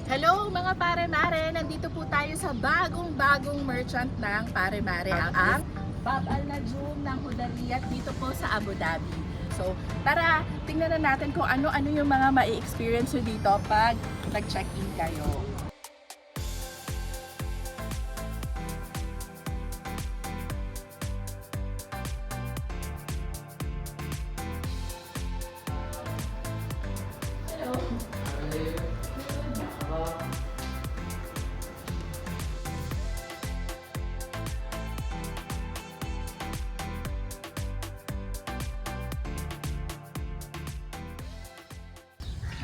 Hello mga pare-mare! Nandito po tayo sa bagong merchant ng pare-mare. Ang Bab Al Najum ng Hudaliyat dito po sa Abu Dhabi. So, tara, tingnan na natin kung ano-ano yung mga mai-experience nyo dito pag nag-check-in kayo.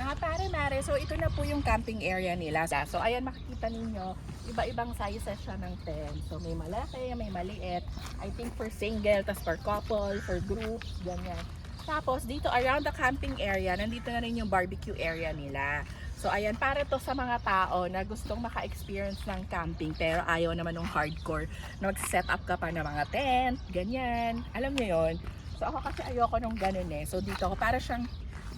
Mga pare-mare, so ito na po yung camping area nila. So ayan, makikita ninyo, iba-ibang sizes siya ng tent. So may malaki, may maliit. I think for single, tas for couple, for groups, ganyan. Tapos dito around the camping area, nandito na rin yung barbecue area nila. So ayan, para to sa mga tao na gustong maka-experience ng camping pero ayaw naman ng hardcore na mag-set up ka pa ng mga tent, ganyan. Alam niyo yon. So ako kasi ayoko nung ganun eh. So dito ako, para siyang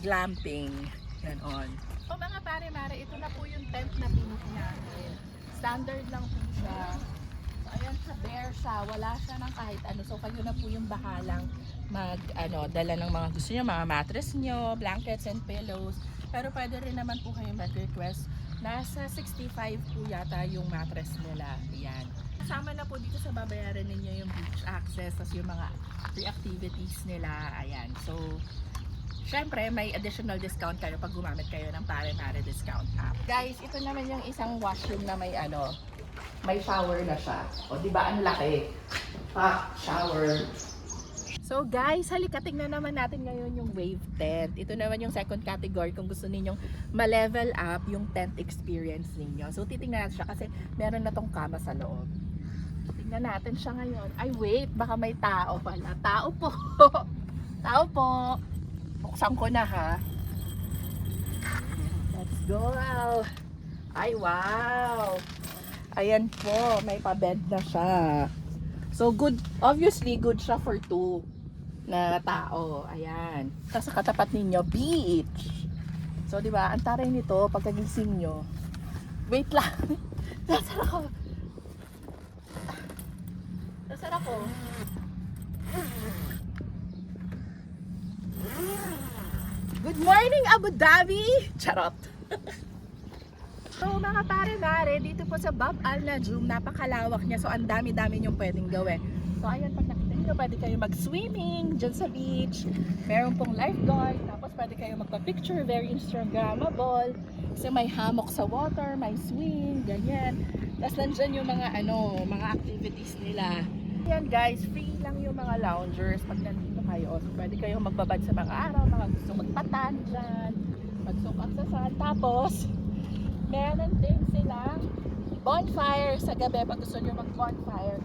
glamping. Ganon. O mga pare-mare, ito na po yung tent na pinuha natin. Standard lang po siya. So ayan siya, bare siya. Wala siya ng kahit ano. So kayo na po yung bahalang dala ng mga gusto nyo, mga mattress nyo, blankets and pillows. Pero pwede rin naman po kayo mag-request. Nasa 65 po yata yung mattress nila. Ayan. Kasama na po dito sa babayaran ninyo yung beach access, tas yung mga free activities nila. Ayan. So, syempre, may additional discount kayo pag gumamit kayo ng pare-mare discount app. Guys, ito naman yung isang washroom na may shower na siya. O, di ba ang laki? Shower. So guys, halika tingnan naman natin ngayon yung wave tent. Ito naman yung second category kung gusto ninyong ma-level up yung tent experience ninyo. So titingnan natin siya kasi meron na tong kama sa loob. Tingnan natin siya ngayon. Ay wait, baka may tao pala. Tao po. Tao po. Buksan ko na ha. Let's go. Ay wow. Ayan po, may pa-bed na siya. So good, obviously good siya for 2 na tao. Ayan. Tapos sa katapat ninyo, beach. So di ba, ang taray nito pagkagising nyo. Wait lang. Nasaan ako? Nasaan ako? Good morning, Abu Dhabi! Charot! So mga pare-mare, dito po sa Bab Al Najum, napakalawak niya. So ang dami-dami niyong pwedeng gawin. So ayan, pag nakita niyo, pwede kayo mag-swimming dyan sa beach. Meron pong lifeguard. Tapos pwede kayo magpa-picture, very Instagrammable. Kasi may hammock sa water, may swing, ganyan. Tapos nandyan yung mga mga activities nila. Ayan guys, free lang yung mga loungers pag nandito kayo. So pwede kayong magbabad sa mga araw, mga gusto magpatan dyan, mag-soak up sa sun. Tapos, meron din silang bonfire sa gabi pag gusto nyo mag-bonfire.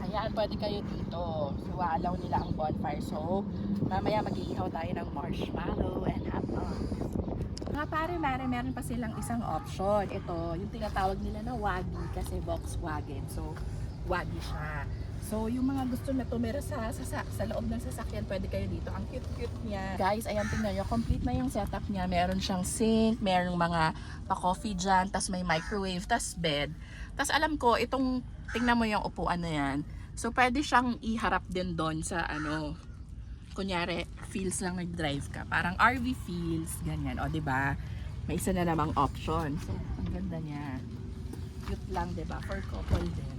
Ayan, pwede kayo dito. So, allow nila ang bonfire. So, mamaya mag-iihaw tayo ng marshmallow and hot dogs. Mga pare-mare, meron pa silang isang option. Ito, yung tinatawag nila na Waggy kasi Volkswagen. So, Waggy siya. So, yung mga gusto na tumira sa loob ng sasakyan, pwede kayo dito. Ang cute-cute niya. Guys, ayan, tingnan nyo. Complete na yung setup niya. Meron siyang sink, merong mga pa-coffee dyan, tas may microwave, tas bed. Tas alam ko, itong, tingnan mo yung upuan na yan. So, pwede siyang iharap din doon sa kunyari, feels lang nag-drive ka. Parang RV feels, ganyan. O, diba? May isa na namang option. So, ang ganda niya. Cute lang, diba? For couple din.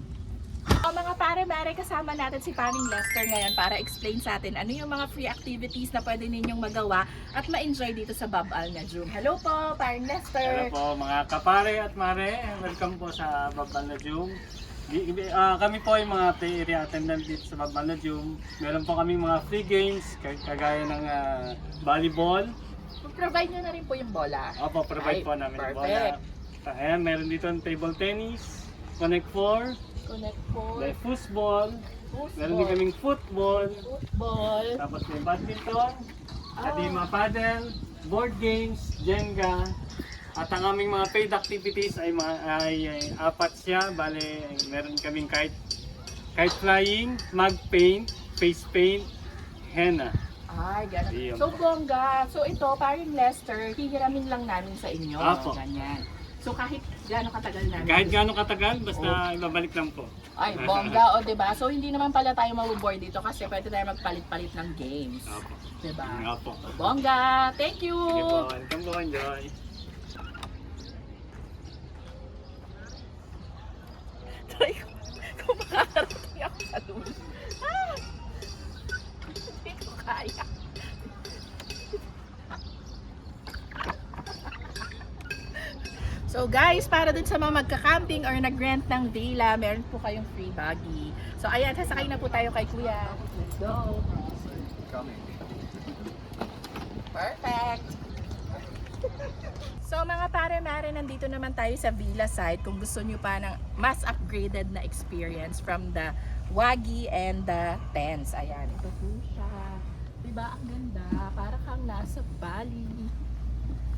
O mga pare-mare, kasama natin si Paring Lester ngayon para explain sa atin ano yung mga free activities na pwede ninyong magawa at ma-enjoy dito sa Bab Al Najum. Hello po, Paring Lester! Hello po mga kapare at mare, welcome po sa Bab Al Najum. Kami po ay mga play area attendant dito sa Bab Al Najum. Meron po kami mga free games kagaya ng volleyball. Provide nyo na rin po yung bola. Opo, provide po namin yung bola. Ayan, meron dito ang table tennis, Connect 4, may football, meron din kaming football, tapos may badminton, kadima paddle, board games, Jenga, at ang aming mga paid activities ay 4 siya. Bale, meron kaming kite flying, mug paint, face paint, henna. Ay, gano'n. So, bongga. So, ito, Paring Lester, hihiramin lang namin sa inyo. Apo. Ganyan. So kahit gaano katagal na. Kahit gaano katagal, basta ibabalik lang po. Ay, bongga o diba? So hindi naman pala tayo mabuboard dito kasi pwede tayo magpalit-palit ng games. Opo. Diba? Opo. Bongga! Thank you! Sige po, welcome po, enjoy. Try ko kung makakarating ako sa dulo. Ah! Hindi ko kaya. So guys, para dun sa mga magka-camping or nag-rent ng villa, meron po kayong free buggy. So ayan, sasakay na po tayo kay Kuya. Let's go! Perfect! So mga pare-mare, nandito naman tayo sa villa site kung gusto nyo pa ng mas upgraded na experience from the Wagi and the tents. Ayan, ito po siya. Diba, ang ganda. Para kang nasa Bali.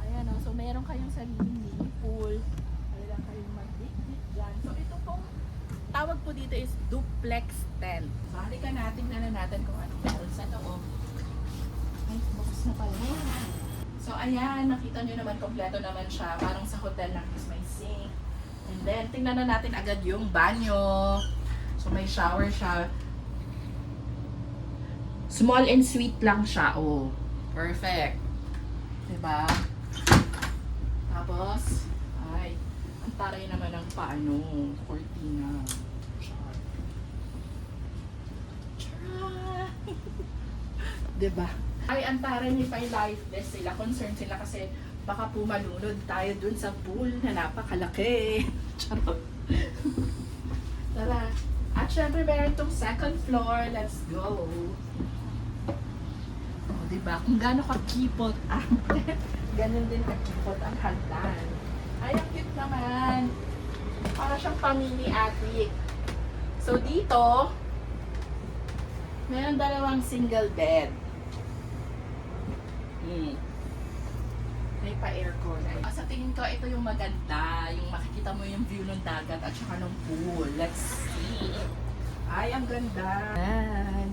Ayan o, so meron kayong sariling mini pool. Meron kayong mag-picnic dyan. So ito pong tawag po dito is duplex tent. So halika natin, tingnan natin kung anong meron sa loob. Ay, bukas na pala. So ayan, nakita nyo naman, kompleto naman siya. Parang sa hotel lang is may sink. And then, tingnan na natin agad yung banyo. So may shower siya. Small and sweet lang siya. Oh, perfect. Diba? Tapos, ay, ang taray naman ng paano, cortina. Char. Char. Diba? Ay, ang taray ni Pai Life Vest sila. Concerned sila kasi baka po malunod tayo dun sa pool na napakalaki. Charot. Tara. At syempre meron tong second floor. Let's go. O, diba? Kung gaano kakipot ang ganun din kakipot ang hagdan. Ay, ang cute naman. Para siyang family attic. So, dito, meron dalawang single bed. May pa-aircon. Sa tingin ko, ito yung maganda. Yung makikita mo yung view ng dagat at saka ng pool. Let's see. Ay, ang ganda. Yan.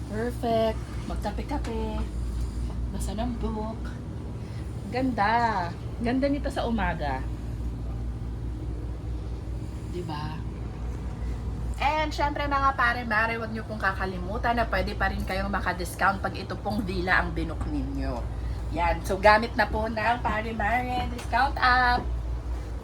Perfect. Magkape-kape. Basa ng book. Ganda. Ganda nito sa umaga. Diba? And syempre mga pare-mare, huwag nyo pong kakalimutan na pwede pa rin kayong maka-discount pag ito pong villa ang binook ninyo. Yan. So gamit na po ng pare-mare discount app.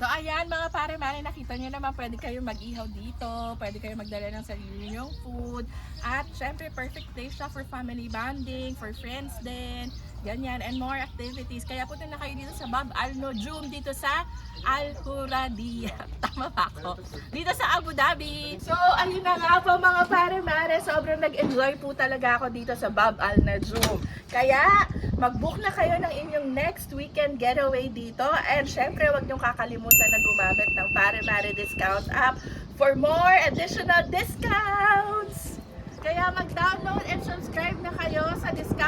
So ayan mga pare-mare, nakita nyo naman pwede kayong mag-ihaw dito, pwede kayong magdala ng sarili nyong food. At syempre perfect place siya for family bonding, for friends din. Ganyan, and more activities. Kaya punta na kayo dito sa Bab Al Nujum, dito sa Al Huradiya. Tama ba ako? Dito sa Abu Dhabi. So, ayun na nga po mga pare-mare. Sobrang nag-enjoy po talaga ako dito sa Bab Al Nujum. Kaya, mag-book na kayo ng inyong next weekend getaway dito. And syempre, huwag niyong kakalimutan na gumamit ng pare-mare discount app for more additional discounts. Kaya mag-download and subscribe na kayo sa discount